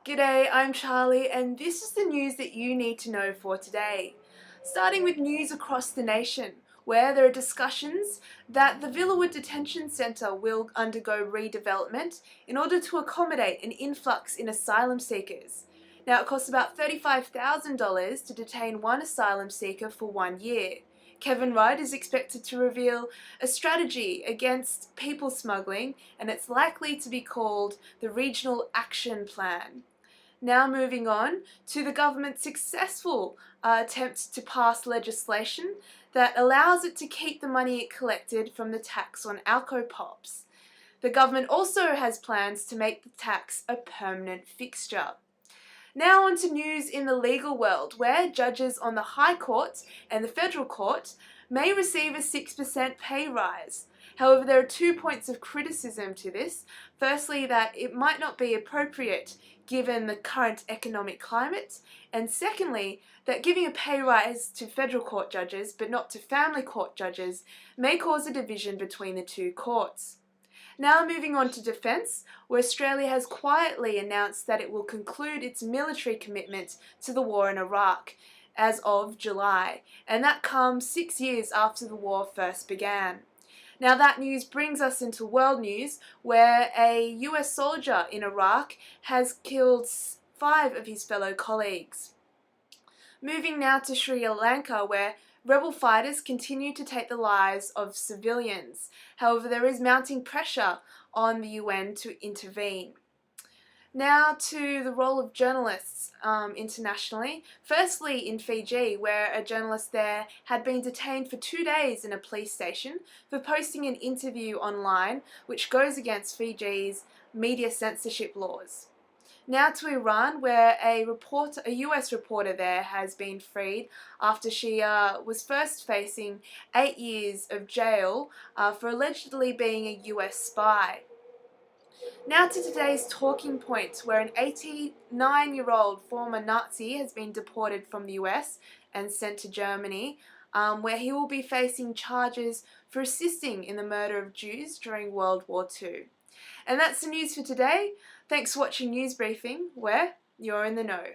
G'day, I'm Charlie, and this is the news that you need to know for today. Starting with news across the nation, where there are discussions that the Villawood detention centre will undergo redevelopment in order to accommodate an influx in asylum seekers. Now, it costs about $35,000 to detain one asylum seeker for 1 year. Kevin Rudd is expected to reveal a strategy against people smuggling, and it's likely to be called the Regional Action Plan. Now moving on to the government's successful attempt to pass legislation that allows it to keep the money it collected from the tax on Alcopops. The government also has plans to make the tax a permanent fixture. Now on to news in the legal world, where judges on the High Court and the Federal Court may receive a 6% pay rise. However, there are 2 points of criticism to this. Firstly, that it might not be appropriate given the current economic climate, and secondly, that giving a pay rise to federal court judges but not to family court judges may cause a division between the two courts. Now moving on to defence, where Australia has quietly announced that it will conclude its military commitment to the war in Iraq as of July, and that comes 6 years after the war first began. Now that news brings us into world news, where a US soldier in Iraq has killed 5 of his fellow colleagues. Moving now to Sri Lanka, where rebel fighters continue to take the lives of civilians. However, there is mounting pressure on the UN to intervene. Now to the role of journalists internationally. Firstly, in Fiji, where a journalist there had been detained for 2 days in a police station for posting an interview online which goes against Fiji's media censorship laws. Now to Iran, where a US reporter there has been freed after she was first facing 8 years of jail for allegedly being a US spy. Now to today's talking point, where an 89-year-old former Nazi has been deported from the US and sent to Germany, where he will be facing charges for assisting in the murder of Jews during World War II. And that's the news for today. Thanks for watching News Briefing, where you're in the know.